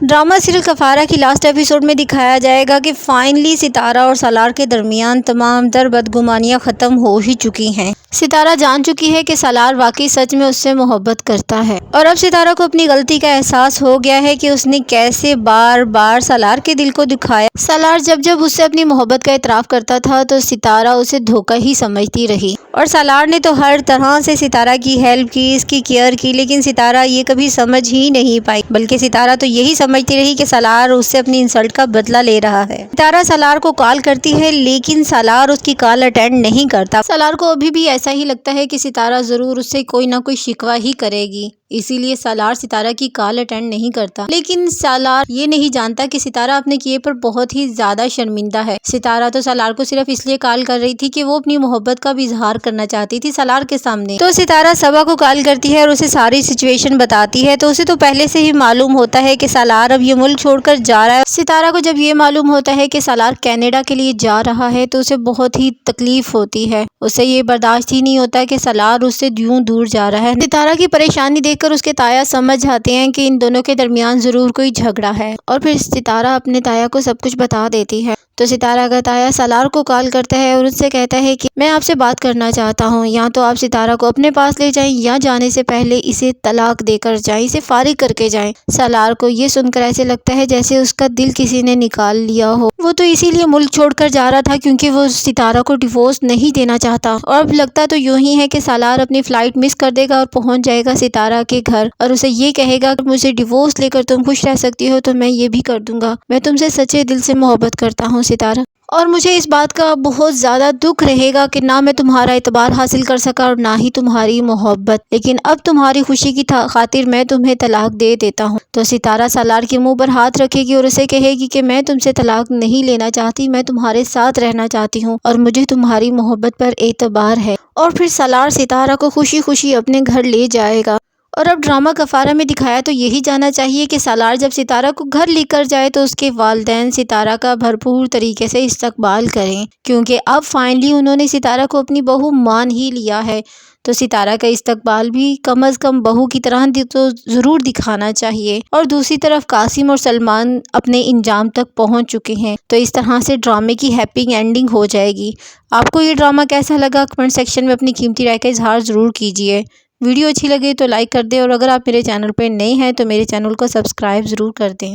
Drama serial کفارہ کی last episode میں دکھایا جائے گا کہ فائنلی ستارہ اور سالار کے درمیان تمام تر بدگمانیاں ختم ہو ہی چکی ہیں۔ ستارہ جان چکی ہے کہ سالار واقعی سچ میں اس سے محبت کرتا ہے، اور اب ستارہ کو اپنی غلطی کا احساس ہو گیا ہے کہ اس نے کیسے بار بار سالار کے دل کو دکھایا۔ سالار جب اس سے اپنی محبت کا اعتراف کرتا تھا تو ستارہ اسے دھوکہ ہی سمجھتی رہی، اور سالار نے تو ہر طرح سے ستارہ کی ہیلپ کی، اس کی کیئر کی، لیکن ستارہ یہ کبھی سمجھ ہی نہیں پائی، بلکہ ستارہ تو یہی سمجھتی رہی کہ سالار اس سے اپنی انسلٹ کا بدلہ لے رہا ہے۔ ستارہ سالار کو کال کرتی ہے لیکن سالار اس کی کال اٹینڈ نہیں کرتا۔ سالار کو ابھی بھی ایسا ہی لگتا ہے کہ ستارہ ضرور اس سے کوئی نہ کوئی شکوہ ہی کرے گی، اسی لیے سالار ستارہ کی کال اٹینڈ نہیں کرتا، لیکن سالار یہ نہیں جانتا کہ ستارہ اپنے کیے پر بہت ہی زیادہ شرمندہ ہے۔ ستارہ تو سالار کو صرف اس لیے کال کر رہی تھی کہ وہ اپنی محبت کا بھی اظہار کرنا چاہتی تھی سالار کے سامنے۔ تو ستارہ صبا کو کال کرتی ہے اور اسے ساری سچویشن بتاتی ہے، تو اسے تو پہلے سے ہی معلوم ہوتا ہے کہ سالار اب یہ ملک چھوڑ کر جا رہا ہے۔ ستارہ کو جب یہ معلوم ہوتا ہے کہ سالار کینیڈا کے لیے جا رہا ہے تو اسے بہت ہی تکلیف ہوتی ہے، اسے یہ برداشت ہی نہیں ہوتا کہ سالار اس سے یوں دور جا رہا ہے۔ ستارہ کی پریشانی دیکھ کر اس کے تایا سمجھ جاتے ہیں کہ ان دونوں کے درمیان ضرور کوئی جھگڑا ہے، اور پھر ستارہ اپنے تایا کو سب کچھ بتا دیتی ہے۔ تو ستارہ کا تایا سالار کو کال کرتا ہے اور اس سے کہتا ہے کہ میں آپ سے بات کرنا چاہتا ہوں، یا تو آپ ستارہ کو اپنے پاس لے جائیں یا جانے سے پہلے اسے طلاق دے کر جائیں، اسے فارغ کر کے جائیں۔ سالار کو یہ سن کر ایسے لگتا ہے جیسے اس کا دل کسی نے نکال لیا ہو، وہ تو اسی لیے ملک چھوڑ کر جا رہا تھا کیونکہ وہ ستارہ کو ڈیورس نہیں دینا چاہتا، اور اب لگتا تو یوں ہی ہے کہ سالار اپنی فلائٹ مس کر دے گا اور پہنچ جائے گا ستارہ کے گھر، اور اسے یہ کہے گا کہ مجھے ڈیورس لے کر تم خوش رہ سکتی ہو تو میں یہ بھی کر دوں گا، میں تم سے سچے دل سے محبت کرتا ہوں ستارہ، اور مجھے اس بات کا بہت زیادہ دکھ رہے گا کہ نہ میں تمہارا اعتبار حاصل کر سکا اور نہ ہی تمہاری محبت، لیکن اب تمہاری خوشی کی خاطر میں تمہیں طلاق دے دیتا ہوں۔ تو ستارہ سالار کے منہ پر ہاتھ رکھے گی اور اسے کہے گی کہ میں تم سے طلاق نہیں لینا چاہتی، میں تمہارے ساتھ رہنا چاہتی ہوں اور مجھے تمہاری محبت پر اعتبار ہے، اور پھر سالار ستارہ کو خوشی خوشی اپنے گھر لے جائے گا۔ اور اب ڈرامہ کفارہ میں دکھایا تو یہی جانا چاہیے کہ سالار جب ستارہ کو گھر لے کر جائے تو اس کے والدین ستارہ کا بھرپور طریقے سے استقبال کریں، کیونکہ اب فائنلی انہوں نے ستارہ کو اپنی بہو مان ہی لیا ہے، تو ستارہ کا استقبال بھی کم از کم بہو کی طرح تو ضرور دکھانا چاہیے۔ اور دوسری طرف قاسم اور سلمان اپنے انجام تک پہنچ چکے ہیں، تو اس طرح سے ڈرامے کی ہیپی اینڈنگ ہو جائے گی۔ آپ کو یہ ڈرامہ کیسا لگا؟ کمنٹ سیکشن میں اپنی قیمتی رائے کا اظہار ضرور کیجیے۔ ویڈیو اچھی لگے تو لائک کر دیں، اور اگر آپ میرے چینل پہ نئے ہیں تو میرے چینل کو سبسکرائب ضرور کر دیں۔